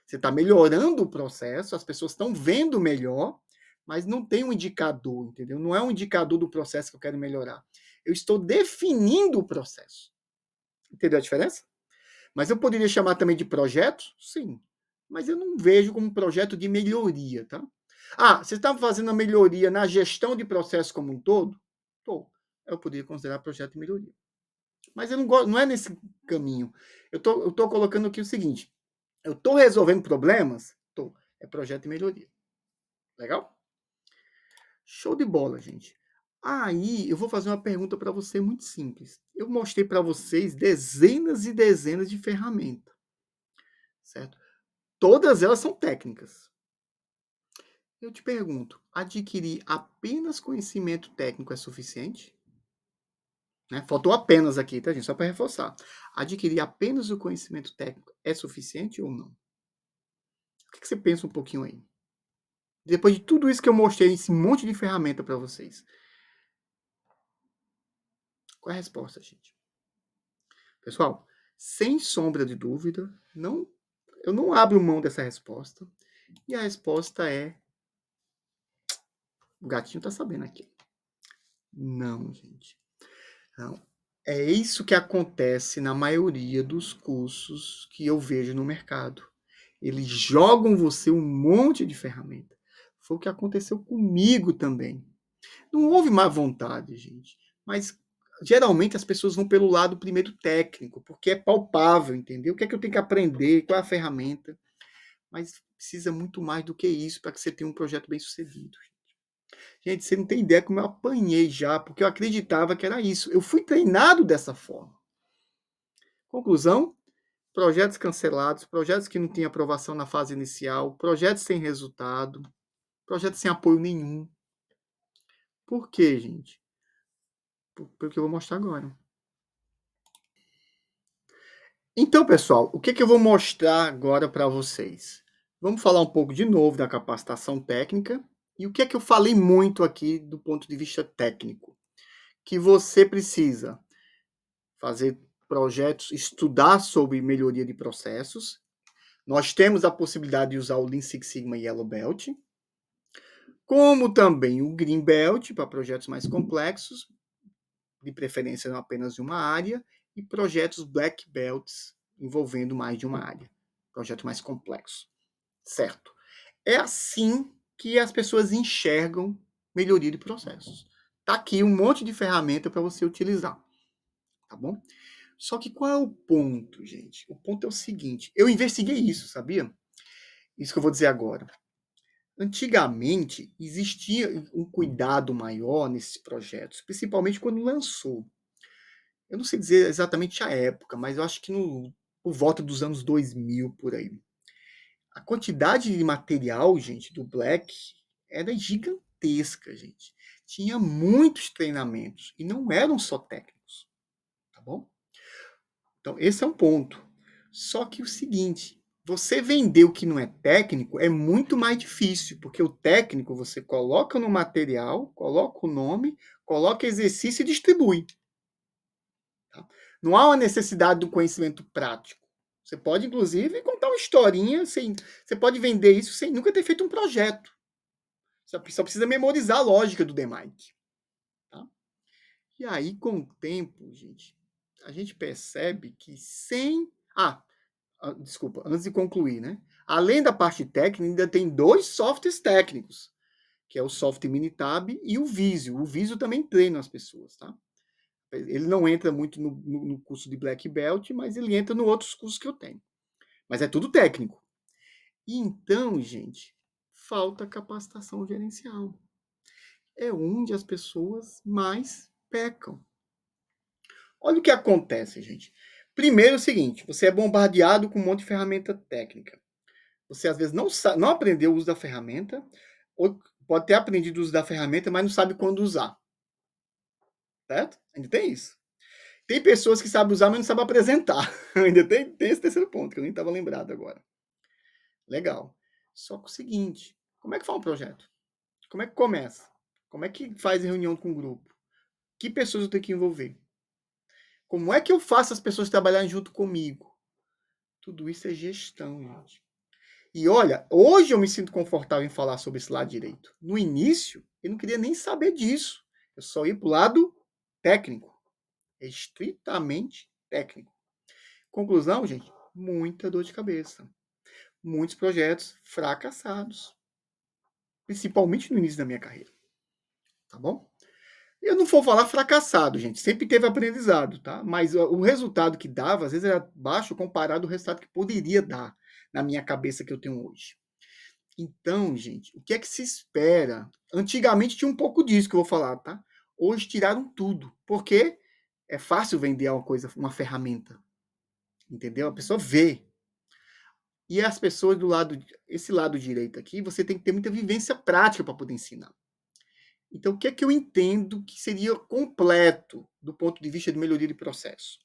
Você está melhorando o processo, as pessoas estão vendo melhor, mas não tem um indicador, entendeu? Não é um indicador do processo que eu quero melhorar. Eu estou definindo o processo. Entendeu a diferença? Mas eu poderia chamar também de projeto? Sim. Mas eu não vejo como projeto de melhoria, tá? Ah, você está fazendo a melhoria na gestão de processo como um todo? Estou. Eu poderia considerar projeto de melhoria. Mas eu não gosto, não é nesse caminho. Eu tô colocando aqui o seguinte: eu estou resolvendo problemas? Estou. É projeto de melhoria. Legal? Show de bola, gente. Aí eu vou fazer uma pergunta para você muito simples. Eu mostrei para vocês dezenas e dezenas de ferramentas, certo? Todas elas são técnicas. Eu te pergunto, adquirir apenas conhecimento técnico é suficiente? Né? Faltou apenas aqui, tá, gente? Só para reforçar. Adquirir apenas o conhecimento técnico é suficiente ou não? O que você pensa um pouquinho aí? Depois de tudo isso que eu mostrei, esse monte de ferramenta para vocês. Qual é a resposta, gente? Pessoal, sem sombra de dúvida, eu não abro mão dessa resposta. E a resposta é: o gatinho tá sabendo aqui. Não, gente. Não. É isso que acontece na maioria dos cursos que eu vejo no mercado. Eles jogam você um monte de ferramenta. Foi o que aconteceu comigo também. Não houve má vontade, gente, mas geralmente as pessoas vão pelo lado primeiro técnico, porque é palpável, entendeu? O que é que eu tenho que aprender, qual é a ferramenta. Mas precisa muito mais do que isso para que você tenha um projeto bem sucedido. Gente, você não tem ideia como eu apanhei já, porque eu acreditava que era isso. Eu fui treinado dessa forma. Conclusão: projetos cancelados, projetos que não têm aprovação na fase inicial, projetos sem resultado, projetos sem apoio nenhum. Por quê, gente? Porque eu vou mostrar agora. Então, pessoal, o que, que eu vou mostrar agora para vocês? Vamos falar um pouco de novo da capacitação técnica e o que é que eu falei muito aqui do ponto de vista técnico. Que você precisa fazer projetos, estudar sobre melhoria de processos. Nós temos a possibilidade de usar o Lean Six Sigma e Yellow Belt, como também o Green Belt para projetos mais complexos, de preferência não apenas de uma área, e projetos Black Belts envolvendo mais de uma área, projeto mais complexo, certo? É assim que as pessoas enxergam melhoria de processos. Tá aqui um monte de ferramenta para você utilizar, tá bom? Só que qual é o ponto, gente? O ponto é o seguinte: eu investiguei isso, sabia? Isso que eu vou dizer agora. Antigamente, existia um cuidado maior nesses projetos, principalmente quando lançou. Eu não sei dizer exatamente a época, mas eu acho que por volta dos anos 2000, por aí. A quantidade de material, gente, do Black era gigantesca, gente. Tinha muitos treinamentos e não eram só técnicos, tá bom? Então, esse é um ponto. Só que o seguinte, você vender o que não é técnico é muito mais difícil, porque o técnico você coloca no material, coloca o nome, coloca exercício e distribui. Tá? Não há uma necessidade do conhecimento prático. Você pode, inclusive, contar uma historinha, sem, você pode vender isso sem nunca ter feito um projeto. Só precisa memorizar a lógica do DMAIC. Tá? E aí, com o tempo, gente, a gente percebe que sem... desculpa, antes de concluir, né? Além da parte técnica, ainda tem dois softwares técnicos, que é o software Minitab e o Visio. O Visio também treina as pessoas, tá? Ele não entra muito no curso de Black Belt, mas ele entra nos outros cursos que eu tenho. Mas é tudo técnico. E então, gente, falta capacitação gerencial. É onde as pessoas mais pecam. Olha o que acontece, gente. Primeiro é o seguinte, você é bombardeado com um monte de ferramenta técnica. Você às vezes não aprendeu o uso da ferramenta, ou pode ter aprendido o uso da ferramenta, mas não sabe quando usar. Certo? Ainda tem isso. Tem pessoas que sabem usar, mas não sabem apresentar. Ainda tem esse terceiro ponto, que eu nem estava lembrado agora. Legal. Só que o seguinte, como é que faz um projeto? Como é que começa? Como é que faz reunião com o grupo? Que pessoas eu tenho que envolver? Como é que eu faço as pessoas trabalharem junto comigo? Tudo isso é gestão, gente. E olha, hoje eu me sinto confortável em falar sobre esse lado direito. No início, eu não queria nem saber disso. Eu só ia para o lado técnico. É estritamente técnico. Conclusão, gente, muita dor de cabeça. Muitos projetos fracassados. Principalmente no início da minha carreira. Tá bom? Eu não vou falar fracassado, gente. Sempre teve aprendizado, tá? Mas o resultado que dava, às vezes, era baixo comparado ao resultado que poderia dar na minha cabeça que eu tenho hoje. Então, gente, o que é que se espera? Antigamente tinha um pouco disso que eu vou falar, tá? Hoje tiraram tudo. Porque é fácil vender uma coisa, uma ferramenta. Entendeu? A pessoa vê. E as pessoas do lado, esse lado direito aqui, você tem que ter muita vivência prática para poder ensinar. Então, o que é que eu entendo que seria completo do ponto de vista de melhoria de processo?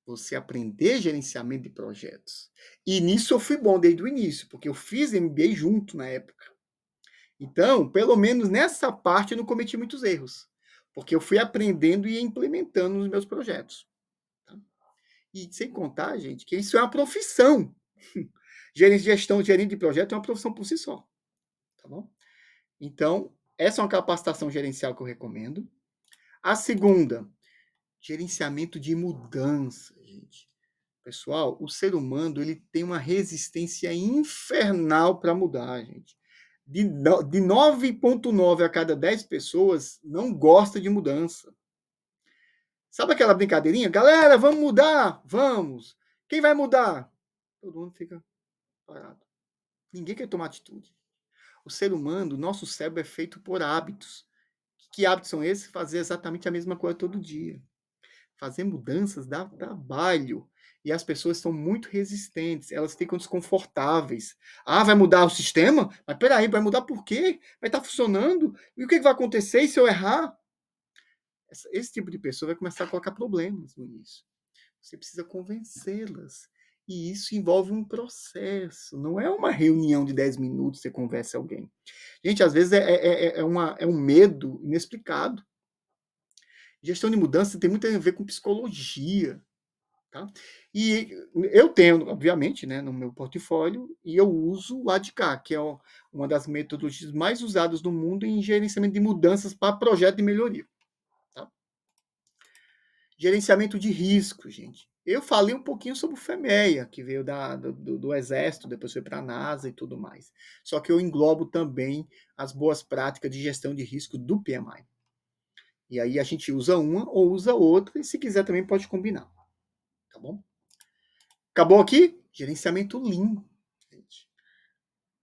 Você aprender gerenciamento de projetos. E nisso eu fui bom desde o início, porque eu fiz MBA junto na época. Então, pelo menos nessa parte eu não cometi muitos erros, porque eu fui aprendendo e implementando nos meus projetos. Tá? E sem contar, gente, que isso é uma profissão. Gerente de projeto é uma profissão por si só. Tá bom? Então, essa é uma capacitação gerencial que eu recomendo. A segunda, gerenciamento de mudança, gente. Pessoal, o ser humano ele tem uma resistência infernal para mudar, gente. De 9,9 a cada 10 pessoas não gosta de mudança. Sabe aquela brincadeirinha? Galera, vamos mudar? Vamos. Quem vai mudar? Todo mundo fica parado. Ninguém quer tomar atitude. O ser humano, nosso cérebro é feito por hábitos. Que hábitos são esses? Fazer exatamente a mesma coisa todo dia. Fazer mudanças dá trabalho. E as pessoas são muito resistentes, elas ficam desconfortáveis. Ah, vai mudar o sistema? Mas peraí, vai mudar por quê? Vai estar funcionando? E o que vai acontecer se eu errar? Esse tipo de pessoa vai começar a colocar problemas no início. Você precisa convencê-las. E isso envolve um processo. Não é uma reunião de 10 minutos que você conversa alguém. Gente, às vezes é um medo inexplicado. Gestão de mudança tem muito a ver com psicologia. Tá? E eu tenho, obviamente, né, no meu portfólio, e eu uso o ADK, que é uma das metodologias mais usadas no mundo em gerenciamento de mudanças para projeto de melhoria. Tá? Gerenciamento de risco, gente. Eu falei um pouquinho sobre o FEMEA, que veio do Exército, depois foi para a NASA e tudo mais. Só que eu englobo também as boas práticas de gestão de risco do PMI. E aí a gente usa uma ou usa outra, e se quiser também pode combinar. Tá bom? Acabou aqui? Gerenciamento Lean.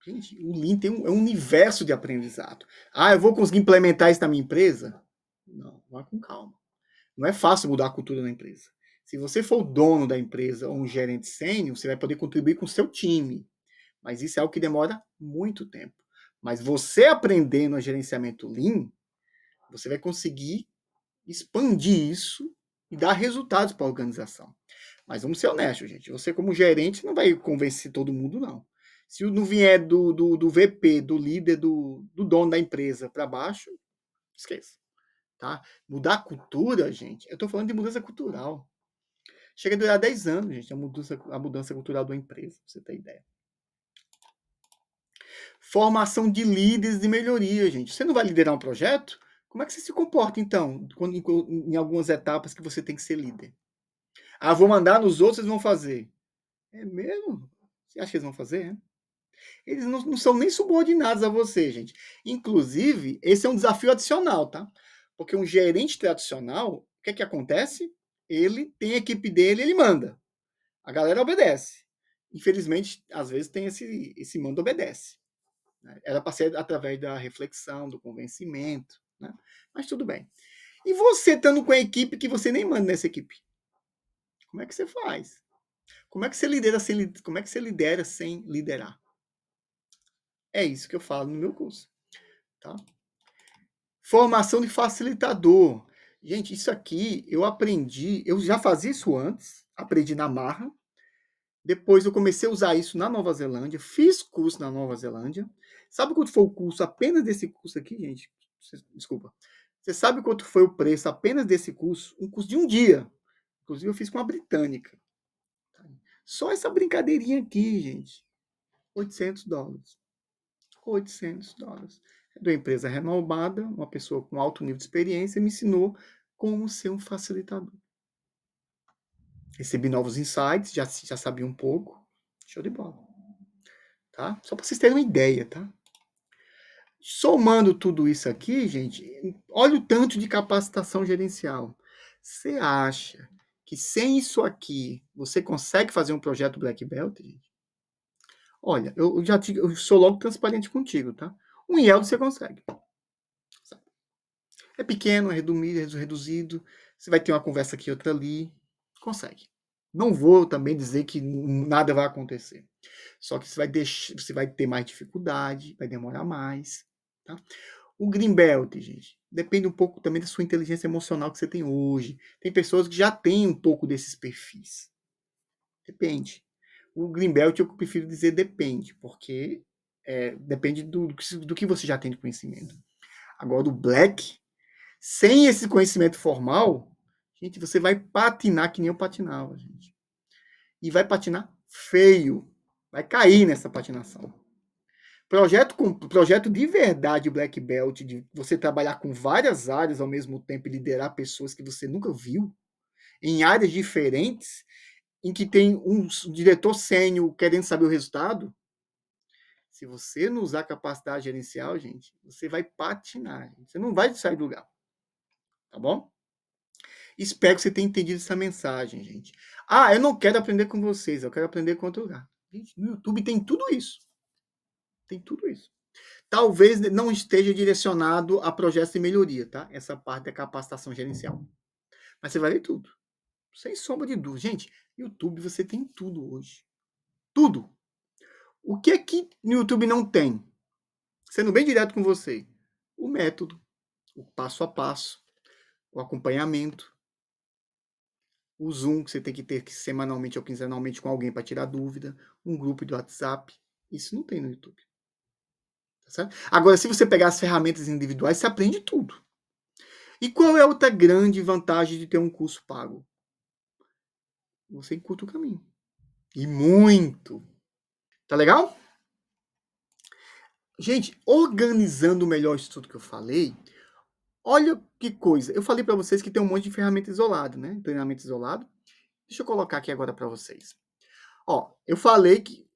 Gente, o Lean é um universo de aprendizado. Ah, eu vou conseguir implementar isso na minha empresa? Não, vá com calma. Não é fácil mudar a cultura da empresa. Se você for o dono da empresa ou um gerente sênior, você vai poder contribuir com o seu time. Mas isso é algo que demora muito tempo. Mas você aprendendo a gerenciamento Lean, você vai conseguir expandir isso e dar resultados para a organização. Mas vamos ser honestos, gente. Você, como gerente, não vai convencer todo mundo, não. Se não vier do VP, do líder, do dono da empresa para baixo, esqueça. Tá? Mudar a cultura, gente, eu estou falando de mudança cultural. Chega a durar 10 anos, gente, a mudança cultural da empresa, pra você ter ideia. Formação de líderes de melhoria, gente. Você não vai liderar um projeto? Como é que você se comporta, então, em algumas etapas que você tem que ser líder? Ah, vou mandar nos outros, eles vão fazer. É mesmo? Você acha que eles vão fazer? Eles não são nem subordinados a você, gente. Inclusive, esse é um desafio adicional, tá? Porque um gerente tradicional, o que é que acontece? Ele tem a equipe dele, ele manda. A galera obedece. Infelizmente, às vezes tem esse mando obedece. Né? Era para ser através da reflexão, do convencimento, né? Mas tudo bem. E você estando com a equipe que você nem manda nessa equipe? Como é que você faz? Como é que você lidera sem liderar? É isso que eu falo no meu curso, tá? Formação de facilitador. Gente, isso aqui eu aprendi, eu já fazia isso antes, aprendi na marra. Depois eu comecei a usar isso na Nova Zelândia, fiz curso na Nova Zelândia. Sabe quanto foi o curso apenas desse curso aqui, gente? Desculpa. Você sabe quanto foi o preço apenas desse curso? Um curso de um dia. Inclusive eu fiz com a britânica. Só essa brincadeirinha aqui, gente. $800. $800. É de uma empresa renomada, uma pessoa com alto nível de experiência me ensinou como ser um facilitador. Recebi novos insights, já sabia um pouco. Show de bola. Tá? Só para vocês terem uma ideia, tá? Somando tudo isso aqui, gente, olha o tanto de capacitação gerencial. Você acha que sem isso aqui você consegue fazer um projeto Black Belt, gente? Olha, eu sou logo transparente contigo, tá? Um IELTS você consegue. É pequeno, é reduzido. Você vai ter uma conversa aqui, outra ali. Consegue. Não vou também dizer que nada vai acontecer. Só que você vai ter mais dificuldade, vai demorar mais. Tá? O Greenbelt, gente, depende um pouco também da sua inteligência emocional que você tem hoje. Tem pessoas que já têm um pouco desses perfis. Depende. O Greenbelt eu prefiro dizer depende, porque depende do que você já tem de conhecimento. Agora, o Black, sem esse conhecimento formal, gente, você vai patinar que nem eu patinava, gente. E vai patinar feio. Vai cair nessa patinação. Projeto de verdade Black Belt, de você trabalhar com várias áreas ao mesmo tempo e liderar pessoas que você nunca viu, em áreas diferentes, em que tem um diretor sênior querendo saber o resultado, se você não usar capacidade gerencial, gente, você vai patinar. Você não vai sair do lugar. Tá bom? Espero que você tenha entendido essa mensagem, gente. Ah, eu não quero aprender com vocês, eu quero aprender com outro lugar. Gente, no YouTube tem tudo isso. Tem tudo isso. Talvez não esteja direcionado a projetos de melhoria, tá? Essa parte da capacitação gerencial. Mas você vai ver tudo. Sem sombra de dúvida. Gente, YouTube você tem tudo hoje. Tudo. O que é que no YouTube não tem? Sendo bem direto com você. O método, o passo a passo, o acompanhamento, o Zoom que você tem que ter semanalmente ou quinzenalmente com alguém para tirar dúvida, um grupo de WhatsApp. Isso não tem no YouTube. Tá certo? Agora, se você pegar as ferramentas individuais, você aprende tudo. E qual é a outra grande vantagem de ter um curso pago? Você encurta o caminho. E muito. Tá legal? Gente, organizando melhor isso tudo que eu falei, olha que coisa. Eu falei para vocês que tem um monte de ferramenta isolada, né? Treinamento isolado. Deixa eu colocar aqui agora para vocês. Ó, eu falei que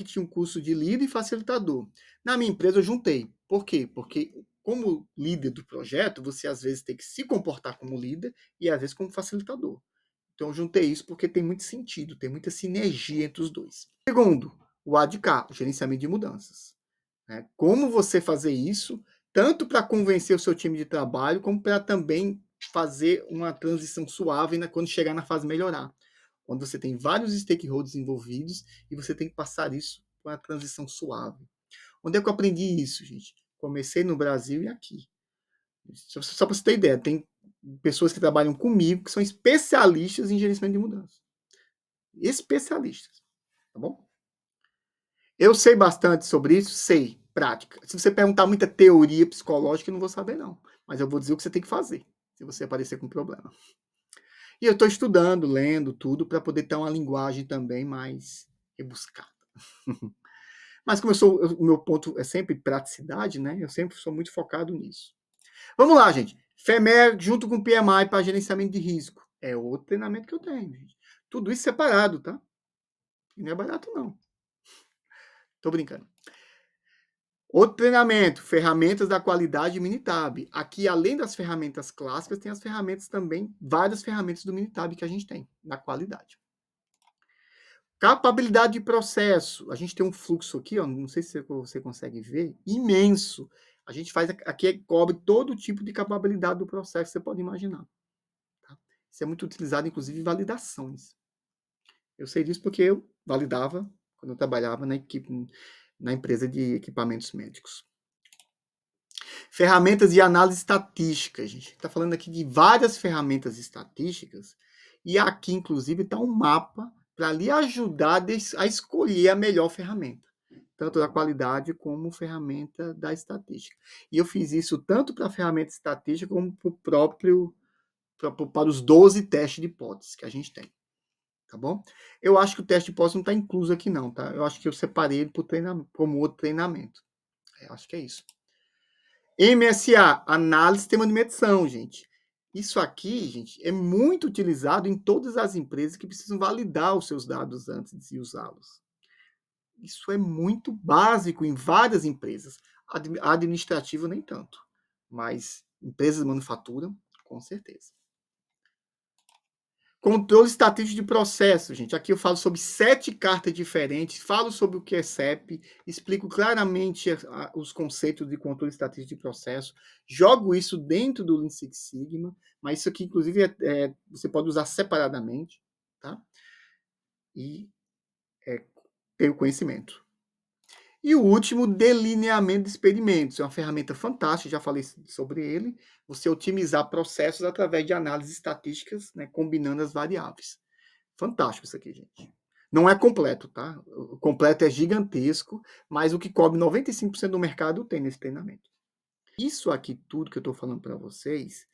tinha um curso de líder e facilitador. Na minha empresa eu juntei. Por quê? Porque como líder do projeto, você às vezes tem que se comportar como líder e às vezes como facilitador. Então eu juntei isso porque tem muito sentido, tem muita sinergia entre os dois. Segundo, o ADK, o gerenciamento de mudanças. Né? Como você fazer isso, tanto para convencer o seu time de trabalho, como para também fazer uma transição suave quando chegar na fase melhorar. Quando você tem vários stakeholders envolvidos e você tem que passar isso uma transição suave. Onde é que eu aprendi isso, gente? Comecei no Brasil e aqui. Só para você ter ideia, tem pessoas que trabalham comigo que são especialistas em gerenciamento de mudança. Especialistas, tá bom? Eu sei bastante sobre isso? Sei. Prática. Se você perguntar muita teoria psicológica, eu não vou saber, não. Mas eu vou dizer o que você tem que fazer, se você aparecer com problema. E eu estou estudando, lendo tudo, para poder ter uma linguagem também mais rebuscada. Mas como o meu ponto é sempre praticidade, né? Eu sempre sou muito focado nisso. Vamos lá, gente. FEMER junto com PMI para gerenciamento de risco. É outro treinamento que eu tenho, gente. Tudo isso separado, tá? E não é barato, não. Tô brincando. Outro treinamento, ferramentas da qualidade Minitab. Aqui, além das ferramentas clássicas, tem as ferramentas também, várias ferramentas do Minitab que a gente tem, na qualidade. Capabilidade de processo. A gente tem um fluxo aqui, ó, não sei se você consegue ver, imenso. A gente faz aqui, cobre todo tipo de capabilidade do processo que você pode imaginar. Tá? Isso é muito utilizado, inclusive, em validações. Eu sei disso porque eu validava quando eu trabalhava na empresa de equipamentos médicos. Ferramentas de análise estatística. A gente está falando aqui de várias ferramentas estatísticas e aqui, inclusive, está um mapa para lhe ajudar a escolher a melhor ferramenta, tanto da qualidade como ferramenta da estatística. E eu fiz isso tanto para a ferramenta estatística como para os 12 testes de hipótese que a gente tem. Tá bom? Eu acho que o teste de hipótese não está incluso aqui não, tá? Eu acho que eu separei ele como outro treinamento. Acho que é isso. MSA, análise de sistema de medição, gente. Isso aqui, gente, é muito utilizado em todas as empresas que precisam validar os seus dados antes de usá-los. Isso é muito básico em várias empresas. Administrativo nem tanto, mas empresas de manufatura, com certeza. Controle estatístico de processo, gente. Aqui eu falo sobre 7 cartas diferentes, falo sobre o que é CEP, explico claramente os conceitos de controle estatístico de processo, jogo isso dentro do Lean Six Sigma, mas isso aqui, inclusive, você pode usar separadamente, tá? E ter o conhecimento. E o último, delineamento de experimentos. É uma ferramenta fantástica, já falei sobre ele. Você otimizar processos através de análises estatísticas, né, combinando as variáveis. Fantástico isso aqui, gente. Não é completo, tá? O completo é gigantesco, mas o que cobre 95% do mercado tem nesse treinamento. Isso aqui tudo que eu estou falando para vocês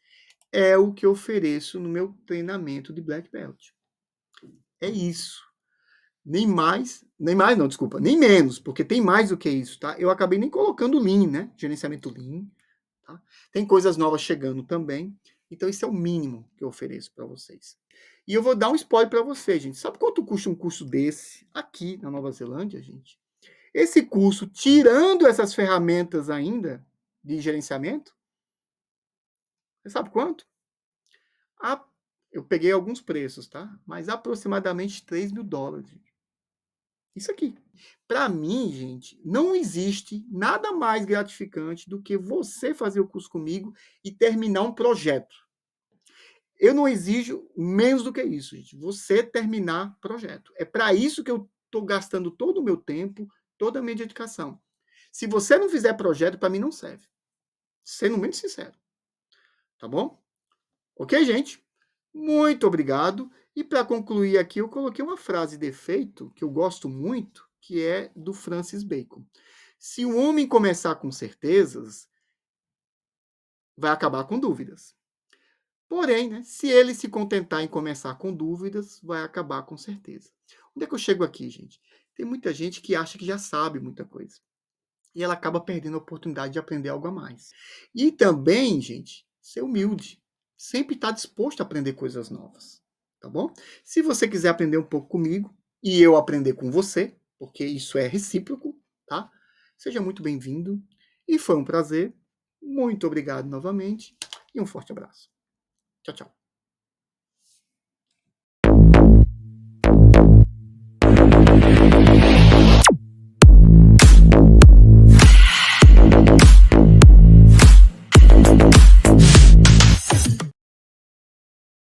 é o que eu ofereço no meu treinamento de Black Belt. É isso. Nem mais não, desculpa, nem menos, porque tem mais do que isso, tá? Eu acabei nem colocando Lean, né? Gerenciamento Lean, tá? Tem coisas novas chegando também, então isso é o mínimo que eu ofereço para vocês. E eu vou dar um spoiler para vocês, gente. Sabe quanto custa um curso desse aqui na Nova Zelândia, gente? Esse curso, tirando essas ferramentas ainda de gerenciamento, você sabe quanto? Eu peguei alguns preços, tá? Mas aproximadamente $3.000. Isso aqui. Para mim, gente, não existe nada mais gratificante do que você fazer o curso comigo e terminar um projeto. Eu não exijo menos do que isso, gente. Você terminar projeto. É para isso que eu estou gastando todo o meu tempo, toda a minha dedicação. Se você não fizer projeto, para mim não serve. Sendo muito sincero. Tá bom? Ok, gente? Muito obrigado. E para concluir aqui, eu coloquei uma frase de efeito que eu gosto muito, que é do Francis Bacon. Se o homem começar com certezas, vai acabar com dúvidas. Porém, né, se ele se contentar em começar com dúvidas, vai acabar com certeza. Onde é que eu chego aqui, gente? Tem muita gente que acha que já sabe muita coisa. E ela acaba perdendo a oportunidade de aprender algo a mais. E também, gente, ser humilde. Sempre estar disposto a aprender coisas novas. Tá bom? Se você quiser aprender um pouco comigo e eu aprender com você, porque isso é recíproco, tá? Seja muito bem-vindo. E foi um prazer. Muito obrigado novamente. E um forte abraço. Tchau, tchau.